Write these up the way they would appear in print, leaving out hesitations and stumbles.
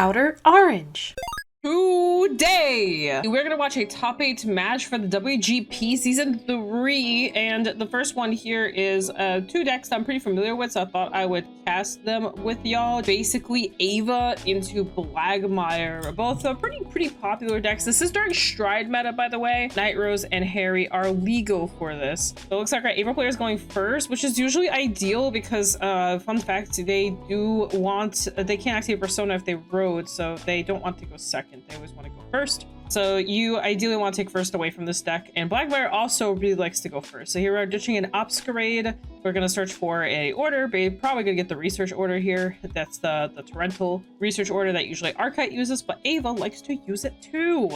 Outer Orange. Today, we're gonna watch a top 8 match for the WGP Season 3, and the first one here is 2 decks I'm pretty familiar with, so I thought I would cast them with y'all. Basically, Ava into Blagmire, both pretty popular decks. This is during Stride meta, by the way. Night Rose and Harri are legal for this. So it looks like our Ava player is going first, which is usually ideal because, fun fact, they can't activate Persona if they rode, so they don't want to go second. They always want to go first. So you ideally want to take first away from this deck. And Blagmire also really likes to go first. So here we're ditching an Obscurade. We're going to search for a order. We're probably going to get the research order here. That's the torrental research order that usually Archite uses, but Ava likes to use it too.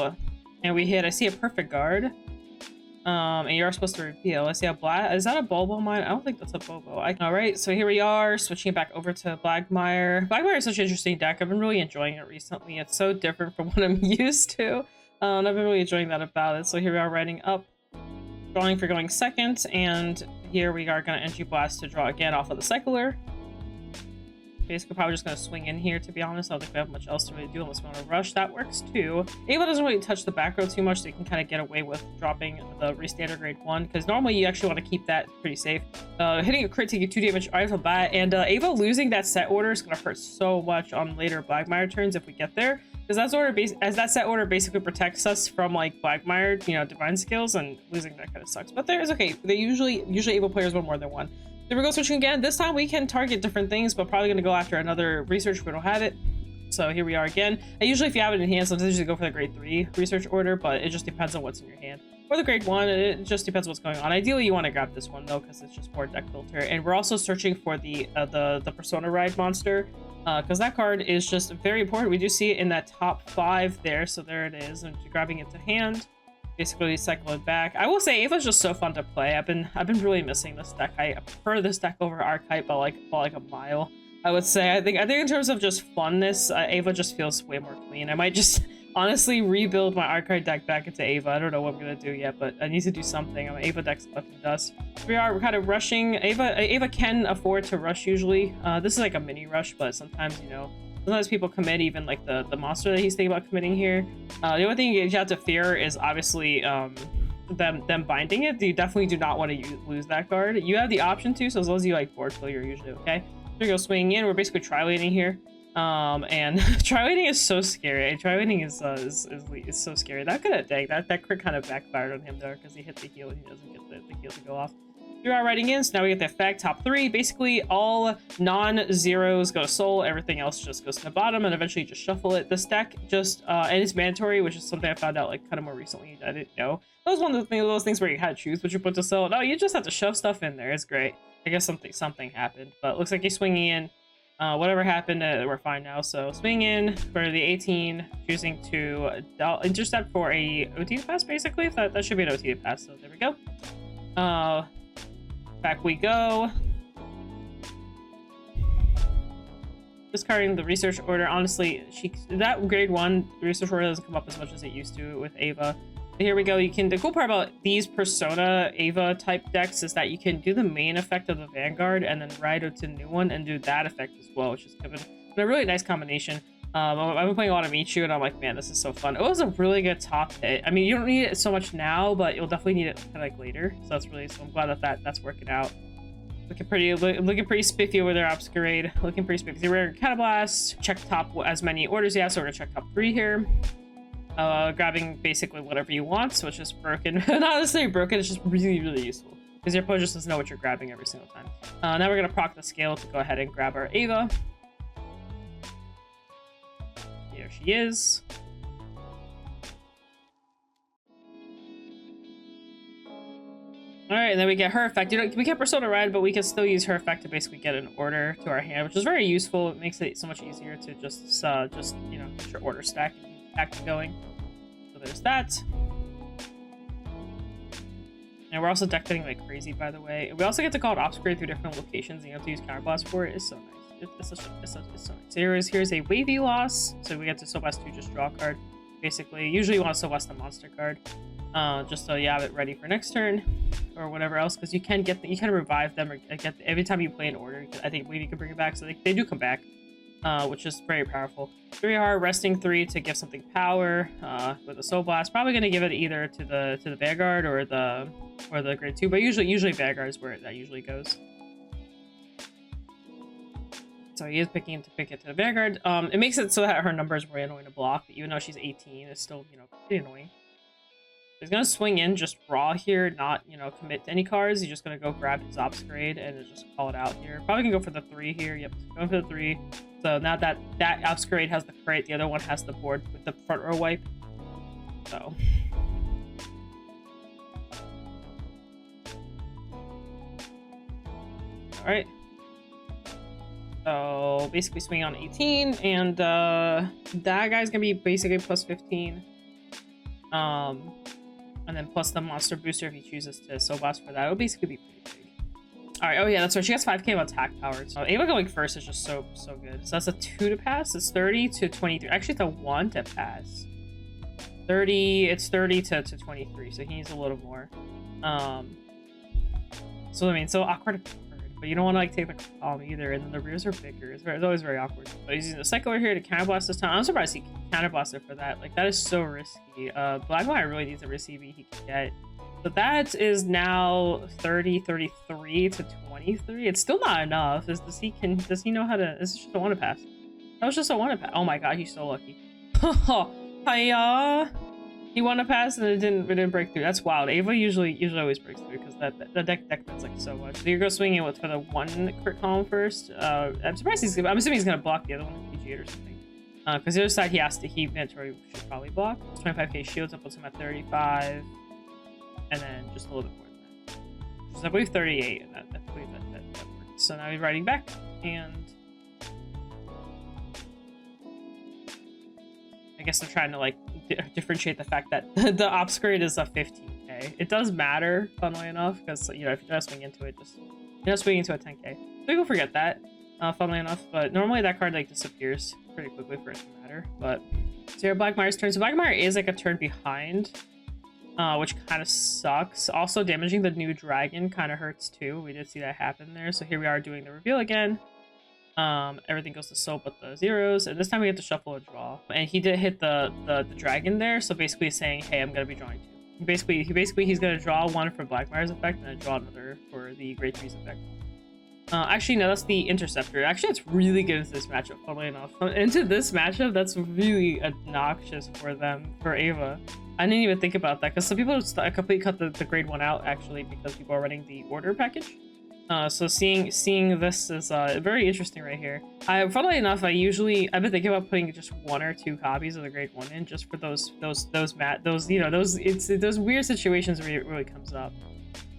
And we hit, I see a perfect guard. And you're supposed to reveal. I see a is that a Bobo mine? I don't think that's a Bobo. All right, so here we are, switching it back over to Blagmire. Blagmire is such an interesting deck. I've been really enjoying it recently. It's so different from what I'm used to. And I've been really enjoying that about it. So here we are writing up, drawing for going second, and here we are going to Energy Blast to draw again off of the Cycler. Basically, probably just going to swing in here, to be honest. I don't think we have much else to really do unless we want to rush. That works too. Ava doesn't really touch the back row too much, so you can kind of get away with dropping the Restandard grade 1, because normally you actually want to keep that pretty safe. Hitting a crit, taking 2 damage right off the bat, and Ava losing that set order is going to hurt so much on later Blagmire turns if we get there, because that set order basically protects us from like Blagmire, you know, divine skills, and losing that kind of sucks. But there is okay. They usually Ava players want more than one. There we go, switching again. This time we can target different things, but probably going to go after another research if we don't have it. So here we are again. Usually if you have it in hand, sometimes you usually go for the grade 3 research order, but it just depends on what's in your hand. Or the grade 1, it just depends what's going on. Ideally you want to grab this one though, because it's just more deck filter. And we're also searching for the Persona Ride monster, because that card is just very important. We do see it in that top 5 there, so there it is. And grabbing it to hand. Basically cycle it back. I will say Ava's just so fun to play. I've been really missing this deck. I prefer this deck over Archite by like a mile, I would say. I think in terms of just funness, Ava just feels way more clean. I might just honestly rebuild my Archite deck back into Ava. I don't know what I'm gonna do yet, but I need to do something. Ava deck's left in dust. We're kind of rushing. Ava can afford to rush usually. This is like a mini rush, but sometimes, you know, sometimes people commit, even like the monster that he's thinking about committing here. The only thing you have to fear is obviously them binding it. You definitely do not want to lose that card. You have the option to, so as long as you like board kill, you're usually okay. Here we go, swinging in. We're basically tri-laning here. And tri-laning is so scary. Tri-laning is so scary. That could have, dang, that crit kind of backfired on him there because he hit the heal and he doesn't get the heal to go off. We are writing in, so now we get the effect. Top 3, basically all non-zeros go to soul, everything else just goes to the bottom, and eventually just shuffle it. This deck just, and it's mandatory, which is something I found out like kind of more recently I didn't know. That was one of those things where you had to choose what you put to soul. No, you just have to shove stuff in there. It's great. I guess something happened, but it looks like he's swinging in. Whatever happened, we're fine now. So swing in for the 18, choosing to intercept for a OT pass, basically. That should be an OT pass, so there we go. Back we go. Discarding the research order. Honestly, that grade 1 research order doesn't come up as much as it used to with Ava. But here we go. The cool part about these Persona Ava type decks is that you can do the main effect of the Vanguard and then ride out to a new one and do that effect as well, which is given a really nice combination. I've been playing a lot of Michu, and I'm like, man, this is so fun. It was a really good top hit. I mean, you don't need it so much now, but you'll definitely need it kind of like later. So I'm glad that's working out. Looking pretty spiffy over there, Obscurade. Looking pretty spiffy. We're Catablast. Check top as many orders you have, so we're gonna check top 3 here. Grabbing basically whatever you want, which is broken. Not necessarily broken, it's just really useful, because your opponent just doesn't know what you're grabbing every single time. Now we're gonna proc the scale to go ahead and grab our Ava. There she is. All right, and then we get her effect. We get Persona Ride, but we can still use her effect to basically get an order to our hand, which is very useful. It makes it so much easier to just you know, get your order stack going. So there's that. And we're also deck fitting like crazy, by the way. We also get to call it Obscurate through different locations, and you have to use Counterblast for it. It's so nice. It's so nice. So here's a wavy loss. So we get to Soulblast 2, just draw a card. Basically, usually you want to Soulblast the monster card, just so you have it ready for next turn or whatever else, because you can revive them or get every time you play an order. I think maybe you can bring it back, so they do come back. which is very powerful. 3 hard, resting 3 to give something power with a Soul Blast. Probably going to give it either to the Vanguard or the grade 2, but usually Vanguard is where that usually goes. So he is pick it to the Vanguard. It makes it so that her number is very annoying to block, but even though she's 18, it's still, you know, pretty annoying. He's gonna swing in just raw here, not, you know, commit to any cards. He's just gonna go grab his Ops grade and just call it out here. Probably gonna go for the 3 here. Yep, going for the 3. So now that Ops grade has the crate, the other one has the board with the front row wipe. So. All right. So basically swing on 18, and that guy's gonna be basically plus 15. And then plus the monster booster if he chooses to Soul Blast for that. It'll basically be pretty big. Alright, oh yeah, that's right. She has 5k of attack power. So Ava going first is just so good. So that's a 2 to pass. It's 30 to 23. Actually, it's a 1 to pass. 30, it's 30 to 23. So he needs a little more. So I mean, so awkward. But you don't want to like take the column either, and then the rears are bigger. It's always very awkward. But he's using the Cycler here to counterblast this time. I'm surprised he counterblasted for that. Like, that is so risky. Blackmire really needs a receiver he can get. So that is now 30, 33 to 23. It's still not enough. Does he know how to? This is just a 1 to pass. That was just a 1 to pass. Oh my god, he's so lucky. Hiya. He won a pass and it didn't break through. That's wild. Ava usually always breaks through because the deck bends like so much. So you're going swinging with for the 1 crit column first. I'm surprised I'm assuming he's gonna block the other one with PG8 or something. Because the other side he mandatory should probably block. 25k shields up puts him at 35, and then just a little bit more than that. Which is, I believe 38, and I believe that works. So now he's riding back, and I guess they're trying to like differentiate the fact that the ops grade is a 15k. It does matter, funnily enough, because, you know, if you try to swing into it, you're not swinging into a 10k. People forget that, funnily enough, but normally that card like disappears pretty quickly for it to matter. But so here, Blackmire's turn. So Blackmire is like a turn behind, which kind of sucks. Also, damaging the new dragon kind of hurts too. We did see that happen there. So here we are doing the reveal again. Everything goes to soul but the zeros, and this time we have to shuffle a draw. And he did hit the dragon there, so basically saying, hey, I'm gonna be drawing 2. He's gonna draw 1 for Blackmire's effect and then draw another for the Grade 3's effect. Actually, no, that's the interceptor. Actually, it's really good into this matchup, funnily enough. Into this matchup, that's really obnoxious for them, for Ava. I didn't even think about that, because some people completely cut the grade 1 out, actually, because people are running the order package. So seeing this is very interesting right here. Funnily enough, I've been thinking about putting just 1 or 2 copies of the grade 1 in, just for those weird situations where it really comes up.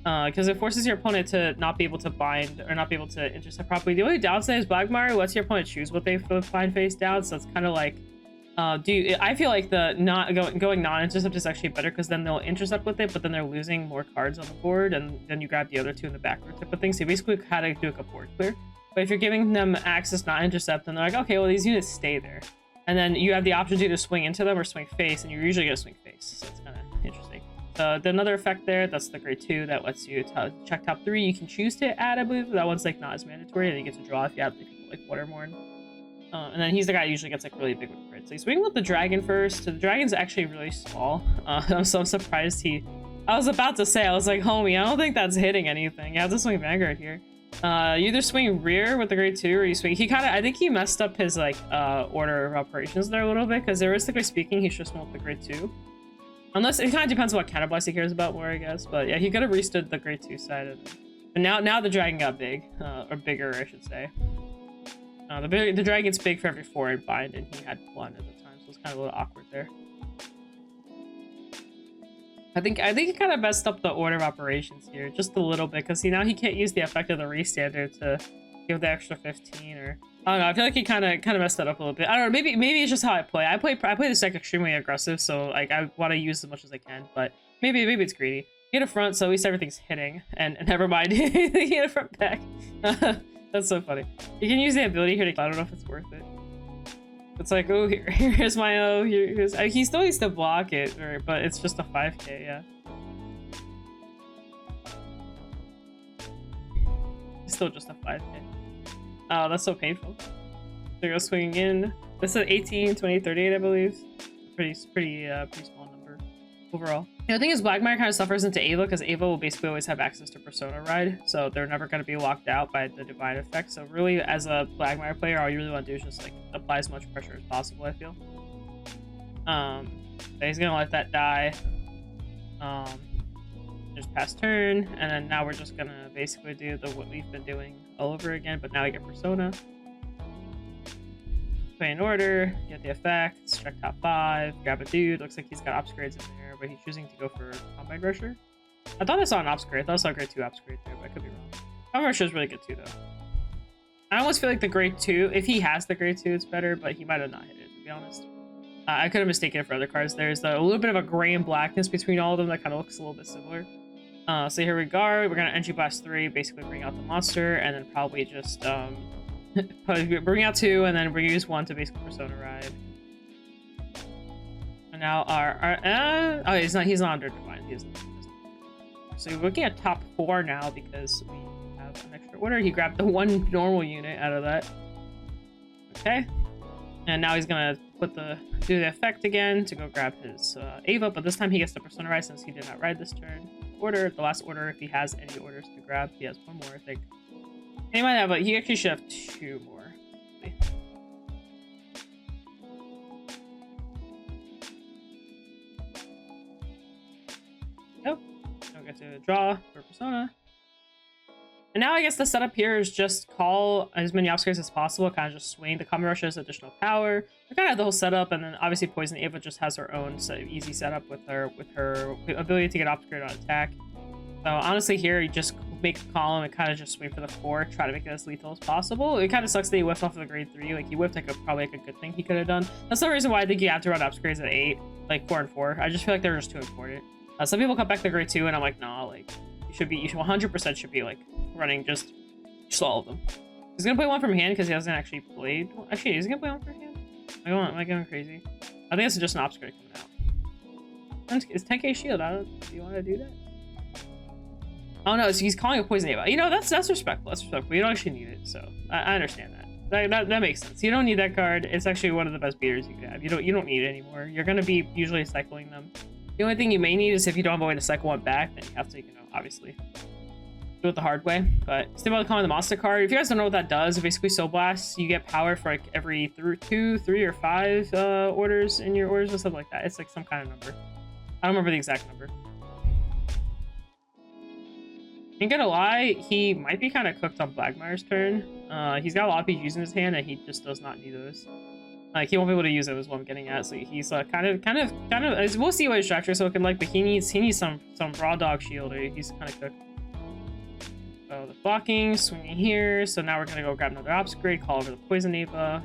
Because it forces your opponent to not be able to bind or not be able to intercept properly. The only downside is Blackmire lets your opponent choose what they bind face down, so it's kind of like, I feel like the going non-intercept is actually better, because then they'll intercept with it, but then they're losing more cards on the board, and then you grab the other 2 in the backward type of thing. So you basically had to do a board clear. But if you're giving them access not intercept, then they're like, okay, well, these units stay there, and then you have the option to either swing into them or swing face, and you're usually gonna swing face. So it's kind of interesting. Another effect there, that's the grade 2 that lets you check top 3. You can choose to add, I believe. That one's like not as mandatory, and you get to draw if you have like Watermorn. And then he's the guy who usually gets like really big with crit. So he's swinging with the dragon first. So the dragon's actually really small. So I'm surprised I was about to say, I was like, homie, I don't think that's hitting anything. You have to swing Vanguard here. You either swing rear with the grade 2, or you swing. I think he messed up his like order of operations there a little bit, because realistically speaking, he should swing with the grade 2. Unless it kind of depends on what counterblast he cares about more, I guess. But yeah, he could have restood the grade 2 side. And now the dragon got big, or bigger, I should say. The dragon's big for every 4 in bind, and he had 1 at the time, so it's kind of a little awkward there. I think he kind of messed up the order of operations here just a little bit, because now he can't use the effect of the re-standard to give the extra 15, or I don't know. I feel like he kind of messed that up a little bit. I don't know. Maybe it's just how I play. I play this deck extremely aggressive, so like I want to use as much as I can. But maybe it's greedy. Get a front, so at least everything's hitting. And never mind, get a front back. That's so funny. You can use the ability here to. I don't know if it's worth it. It's like, oh, here's my O. Here's he still needs to block it, but it's just a 5k, yeah. It's still just a 5k. Oh, that's so painful. There goes swinging in. This is 18, 20, 38, I believe. Pretty small number overall. The thing is, Blackmire kind of suffers into Ava because Ava will basically always have access to Persona Ride, so they're never going to be locked out by the Divine Effect. So really, as a Blackmire player, all you really want to do is just like apply as much pressure as possible, I feel. So he's gonna let that die. Just pass turn, and then now we're just gonna basically do what we've been doing all over again, but now we get Persona. Play in order, get the effects, check top 5, grab a dude. Looks like he's got ops grades in there, but he's choosing to go for Combine Rusher. I thought I saw an ops grade. I thought I saw a grade 2 ops grade there, but I could be wrong. Combine Rusher is really good too, though. I almost feel like the grade 2, if he has the grade 2, it's better, but he might have not hit it, to be honest. I could have mistaken it for other cards. There's a little bit of a gray and blackness between all of them that kind of looks a little bit similar. So here we go. We're gonna Energy Blast 3, basically bring out the monster, and then probably just probably bring out 2, and then we use 1 to basically Persona Ride. And now oh, he's not under Divine. So we're looking at top 4 now because we have an extra order. He grabbed the 1 normal unit out of that. Okay. And now he's gonna do the effect again to go grab his Ava, but this time he gets the Persona Ride since he did not ride this turn. The last order, if he has any orders to grab, he has 1 more, I think. He might have, but he actually should have 2 more. Oh, now we get to draw for Persona. And now I guess the setup here is just call as many obstacles as possible, kind of just swing. The Common Rush has additional power. We kind of have the whole setup, and then obviously Poison Ava just has her own easy setup with her ability to get upgrade on attack. So honestly here, you just make a column and kind of just swing for the 4, try to make it as lethal as possible. It kind of sucks that he whiffed off of the grade 3. Like he whiffed like probably like a good thing he could have done. That's the reason why I think you have to run upgrades at 8, like 4 and 4. I just feel like they're just too important. Some people come back to grade 2, and I'm like, nah, like you should 100% should be like running just all of them. He's gonna play 1 from hand because he hasn't actually played. Actually, he's gonna play 1 from hand. Am I going crazy? I think it's just an upgrade coming out. It's 10k shield. Do you want to do that? Oh no, he's calling a Poison Ava. You know, that's respectful. That's respectful. You don't actually need it, so I understand that. That makes sense. You don't need that card. It's actually one of the best beaters you could have. You don't need it anymore. You're gonna be usually cycling them. The only thing you may need is if you don't have a way to cycle 1 back, then you have to, obviously do it the hard way. But still about calling the monster card. If you guys don't know what that does, basically Soul Blast, you get power for like every 2, 3, or 5 orders in your orders or something like that. It's like some kind of number. I don't remember the exact number. Ain't gonna lie, he might be kind of cooked on Blackmire's turn. He's got a lot of PGs in his hand, and he just does not need those. Like he won't be able to use it, is what I'm getting at. So he's kind of. We'll see what his Distractor is looking like, but he needs some raw dog shield. He's kind of cooked. So the blocking, swinging here. So now we're gonna go grab another upgrade, call over the Poison Ava,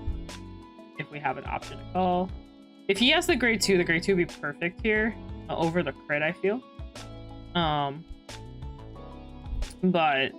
if we have an option to call. If he has the grade 2, the grade 2 would be perfect here over the crit, I feel. But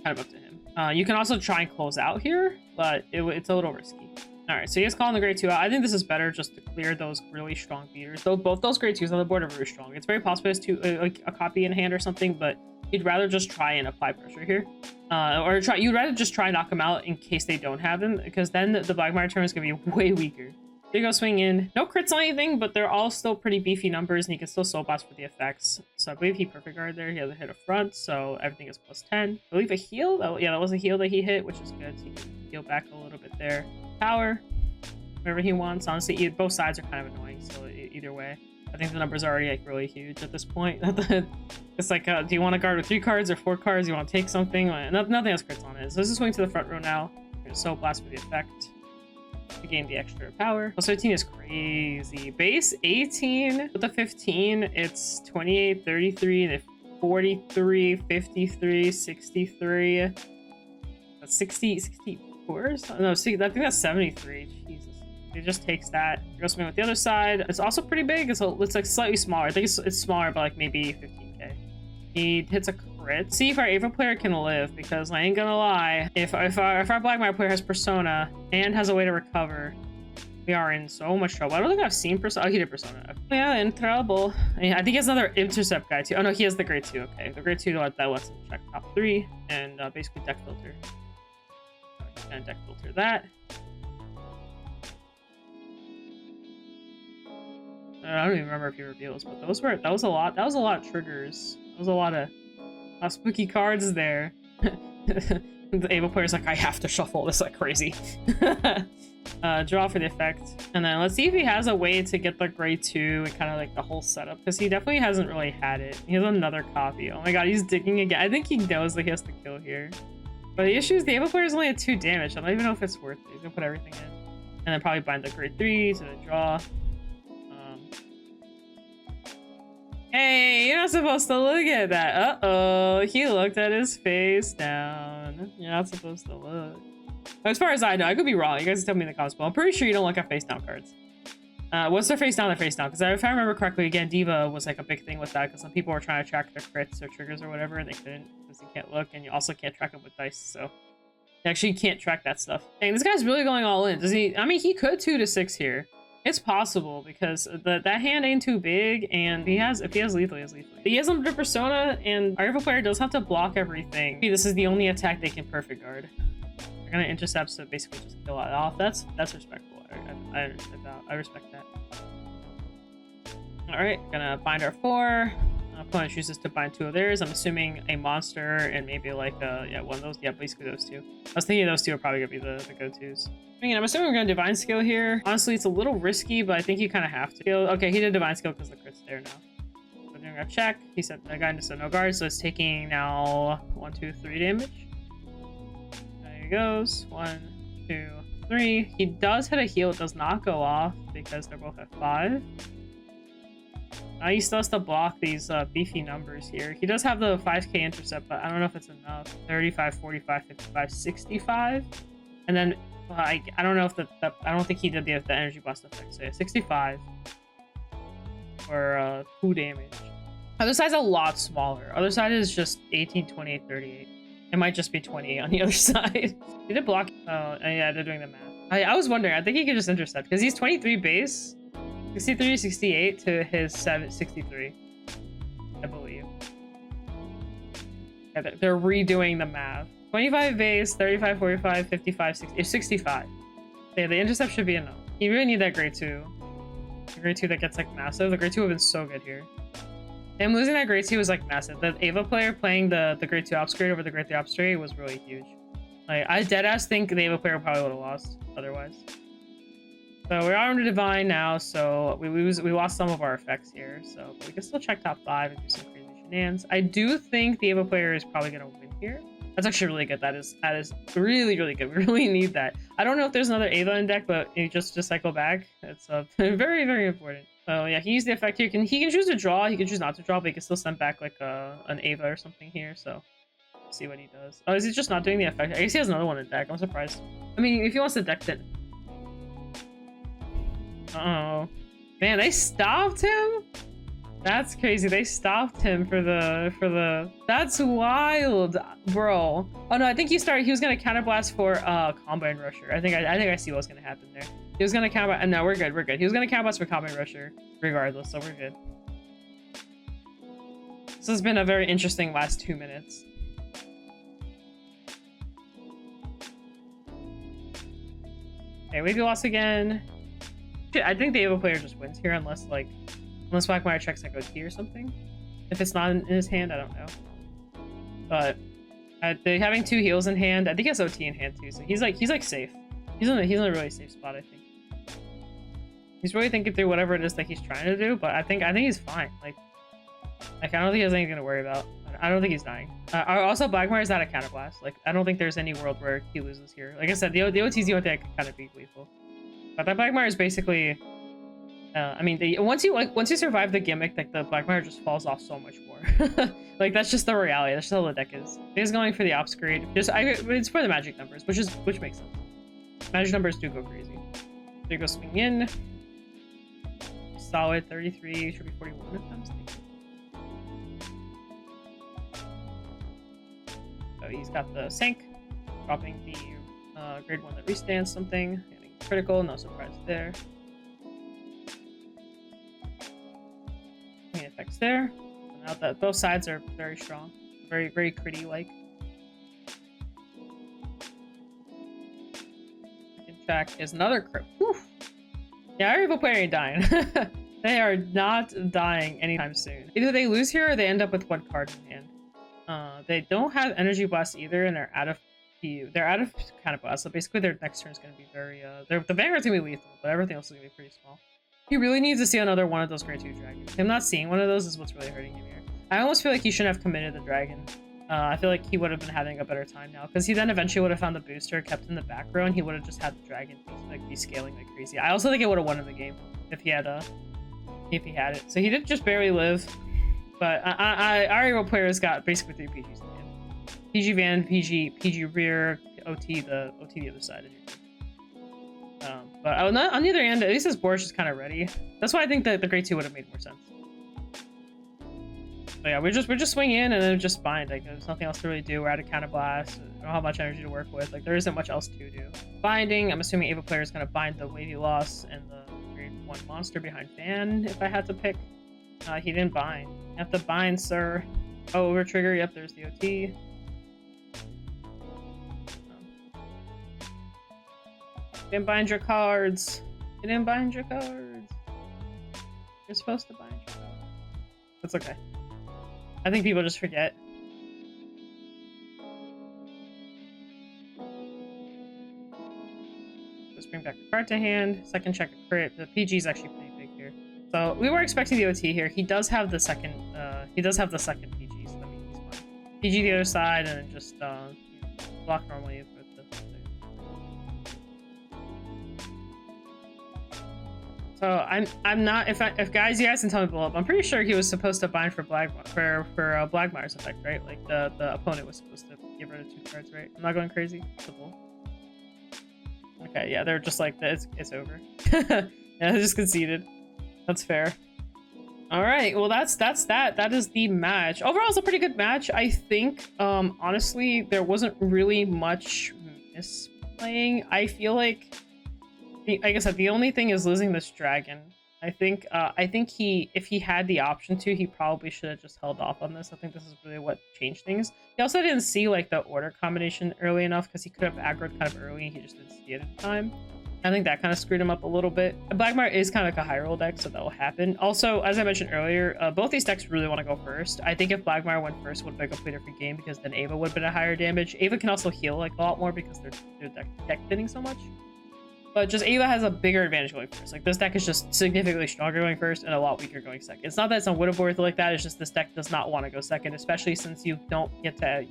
kind of up to him. You can also try and close out here, but it's a little risky. All right, so he is calling the grade 2 out. I think this is better just to clear those really strong beaters. Though both those grade 2s on the board are very strong. It's very possible it's like a copy in hand or something, but you'd rather just try and apply pressure here, you'd rather just try and knock them out in case they don't have them, because then the Blackmire turn is gonna be way weaker. There you go, swing in. No crits on anything, but they're all still pretty beefy numbers, and he can still Soul Blast for the effects. So I believe he perfect guard there. He has a hit up front, so everything is +10. I believe a heal. Oh, yeah, that was a heal that he hit, which is good. So he can heal back a little bit there. Power, whatever he wants. Honestly, both sides are kind of annoying, so either way. I think the numbers are already like really huge at this point. It's like, do you want to guard with 3 cards or 4 cards? You want to take something? Nothing has crits on it. So let's just swing to the front row now. We're going to Soul Blast for the effect to gain the extra power. Plus 13 is crazy. Base 18 with the 15, it's 28, 33, and 43, 53, 63. That's 64? No, see, I think that's 73. Jesus. It just takes that. It goes with the other side. It's also pretty big. It's like slightly smaller. I think it's smaller by like maybe 15k. He hits a crit. See if our Ava player can live, because I ain't gonna lie, if our Blackmire player has Persona and has a way to recover, we are in so much trouble. I don't think I've seen Persona. Oh, he did Persona. Yeah, in trouble. I think he has another intercept guy too. Oh no, he has the grade 2. Okay, the grade 2 that lets him check top 3 and basically deck filter. And deck filter that. I don't even remember if he reveals, but that was a lot of triggers. That was a lot of spooky cards there. The Ava player's like, I have to shuffle this like crazy. Draw for the effect. And then let's see if he has a way to get the grade 2 and kind of like the whole setup, because he definitely hasn't really had it. He has another copy. Oh my god, he's digging again. I think he knows that he has to kill here. But the issue is the Ava player's only at 2 damage. I don't even know if it's worth it. He's gonna put everything in. And then probably bind the grade 3 to the draw. Hey, you're not supposed to look at that. Uh-oh, he looked at his face down. You're not supposed to look. As far as I know, I could be wrong. You guys can tell me in the comments, but I'm pretty sure you don't look at face down cards. What's their face down? Their face down. Because if I remember correctly, again, Diva was like a big thing with that, because some people were trying to track their crits or triggers or whatever, and they couldn't because you can't look, and you also can't track them with dice, so you actually can't track that stuff. Dang, this guy's really going all in. Does he? I mean, he could 2 to 6 here. It's possible because that hand ain't too big, and if he has lethal, he has lethal. He has limited persona, and our evil player does have to block everything. This is the only attack they can perfect guard. They're gonna intercept, so basically just kill it off. That's respectful. I respect that. All right, gonna bind our 4. Opponent chooses to bind 2 of theirs. I'm assuming a monster and maybe like yeah, one of those. Yeah, basically those 2. I was thinking those 2 are probably gonna be the go-tos. I mean, I'm assuming we're gonna divine skill here. Honestly, it's a little risky, but I think you kind of have to. Okay, he did divine skill because the crit's there now. So we're doing our check. He said the guy just said no guard, so it's taking now 1, 2, 3 damage. There he goes. 1, 2, 3. He does hit a heal. It does not go off because they're both at 5. Now he still has to block these beefy numbers here. He does have the 5k intercept, but I don't know if it's enough. 35, 45, 55, 65. And then I don't know if I don't think he did the energy blast effect. So yeah, 65 for 2 damage. Other side's a lot smaller. Other side is just 18, 28, 38. It might just be 28 on the other side. He did block. Oh, yeah, they're doing the math. I was wondering. I think he could just intercept because he's 23 base, 63, 68 to his 63, I believe. Yeah, they're redoing the math. 25 base, 35, 45, 55, 60, 65. Yeah, the intercept should be enough. You really need that grade 2. The grade 2 that gets like massive. The grade 2 would have been so good here. Him losing that grade 2 was like massive. The Ava player playing the grade 2 upgrade over the grade 3 upgrade was really huge. Like, I deadass think the Ava player probably would have lost otherwise. So we're out under divine now, so we lost some of our effects here. So but we can still check top 5 and do some crazy shenanigans. I do think the Ava player is probably gonna win here. That's actually really good. That is really, really good. We really need that. I don't know if there's another Ava in deck, but you just cycle back. It's very, very important. So yeah, he used the effect here. He can choose to draw. He can choose not to draw, but he can still send back like an Ava or something here. So let's see what he does. Oh, is he just not doing the effect? I guess he has another one in deck. I'm surprised. I mean, if he wants to deck it. Uh-oh. Man, they stopped him? That's crazy. They stopped him for the that's wild, bro. Oh no, I think he was gonna counterblast for Combine Rusher. I think I see what's gonna happen there. He was gonna counterblast. No, we're good. He was gonna counterblast for Combine Rusher regardless, so we're good. This has been a very interesting last 2 minutes. Okay, we lost again. I think the Ava player just wins here unless Blackmire checks like OT or something. If it's not in his hand, I don't know. But they're having 2 heals in hand. I think he has OT in hand too, so he's like safe. He's in a really safe spot, I think. He's really thinking through whatever it is that he's trying to do, but I think he's fine. Like I don't think he has anything to worry about. I don't think he's dying. Also, Blackmire is not a counterblast. Like I don't think there's any world where he loses here. Like I said, the OT's the only thing that can kind of be lethal. But that Blackmire is basically. I mean, once you survive the gimmick, like the Blackmire just falls off so much more. Like that's just the reality. That's just how the deck is. He's going for the upgrade. It's for the magic numbers, which makes sense. Magic numbers do go crazy. There you go, swing in. Solid 33, should be 41 if I'm mistaken. So he's got the sync, dropping the grade 1 that restands something, getting critical, no surprise there. Effects there. Now that both sides are very strong, very, very critty like. Second check is another crit. Whew. Yeah, our evil player ain't dying. They are not dying anytime soon. Either they lose here or they end up with one card in hand. They don't have Energy Blast either, and they're out of PU. They're out of kind of blast, so basically their next turn is going to be very, the Vanguard's going to be lethal, but everything else is going to be pretty small. He really needs to see another one of those Grade 2 dragons. Him not seeing one of those is what's really hurting him here. I almost feel like he shouldn't have committed the dragon. I feel like he would have been having a better time now, because he then eventually would have found the booster, kept in the back row, and he would have just had the dragon be scaling like crazy. I also think it would have won in the game if he had it. So he did just barely live, but our hero players got basically 3 PGs in the end. PG Van, PG rear, OT the other side. But on the other end, at least his board's just kind of ready. That's why I think that the Grade 2 would have made more sense. So yeah, we're just swinging in and then just bind. Like there's nothing else to really do. We're out of counterblast. I don't have much energy to work with. Like there isn't much else to do. Binding. I'm assuming Ava player is gonna bind the Wavy Loss and the Grade 1 monster behind Fan. If I had to pick, he didn't bind. You have to bind, sir. Oh, over trigger. Yep, there's the OT. Didn't bind your cards. You didn't bind your cards. You're supposed to bind your cards. That's okay. I think people just forget. Just bring back a card to hand. Second check a crit. The PG is actually pretty big here. So we were expecting the OT here. He does have the second. He does have the second PG, so that means he's fine. PG the other side, and then just block normally with the. So I'm not, if guys, you guys can tell me below, I'm pretty sure he was supposed to bind for Blagmire's effect, right? Like the opponent was supposed to get rid of 2 cards, right? I'm not going crazy. Okay, yeah, they're just like it's over. Yeah, they just conceded. That's fair. All right, well that's that. That is the match. Overall, it's a pretty good match. I think honestly, there wasn't really much misplaying. I feel like, like I said, the only thing is losing this dragon. I think if he had the option to, he probably should have just held off on this. I think this is really what changed things. He also didn't see like the order combination early enough, because he could have aggroed kind of early and he just didn't see it at the time. I think that kind of screwed him up a little bit. Blagmire is kind of like a high roll deck, so that will happen. Also, as I mentioned earlier, both these decks really want to go first. I think if Blagmire went first, it would be a completely different game, because then Ava would have been a higher damage. Ava can also heal like a lot more because they're deck thinning so much. But just Ava has a bigger advantage going first. Like this deck is just significantly stronger going first and a lot weaker going second. It's not that it's unwinnable like that. It's just this deck does not want to go second, especially since you don't get to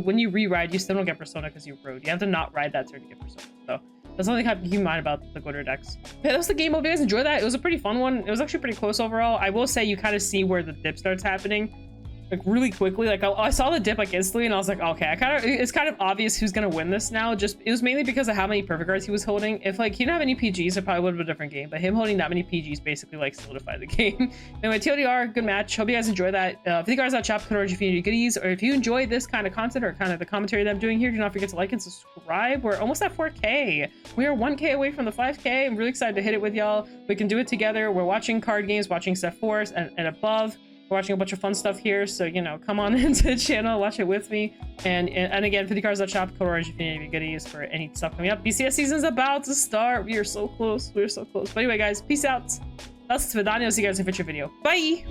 when you re-ride, you still don't get Persona because you rode. You have to not ride that turn to get Persona. So that's something to keep in mind about the Glitter decks. Okay, that was the game. Hope you guys enjoyed that. It was a pretty fun one. It was actually pretty close overall. I will say you kind of see where the dip starts happening. Like really quickly, like I saw the dip like instantly, and I was like, okay, it's kind of obvious who's gonna win this now. Just it was mainly because of how many perfect cards he was holding. If like he didn't have any PGs, it probably would have been a different game. But him holding that many PGs basically like solidified the game. Anyway, TLDR, good match. Hope you guys enjoy that. If you guys are chat, put if you need goodies, or if you enjoy this kind of content or kind of the commentary that I'm doing here, do not forget to like and subscribe. We're almost at 4K. We are 1K away from the 5K. I'm really excited to hit it with y'all. We can do it together. We're watching card games, watching Set 4s and above. We're watching a bunch of fun stuff here, so you know, come on into the channel, watch it with me. And again, 50 cards shop, OuterOrange if you need any goodies for any stuff coming up. BCS season's about to start. We are so close. We're so close. But anyway, guys, peace out. That's Vidania. See you guys in a future video. Bye.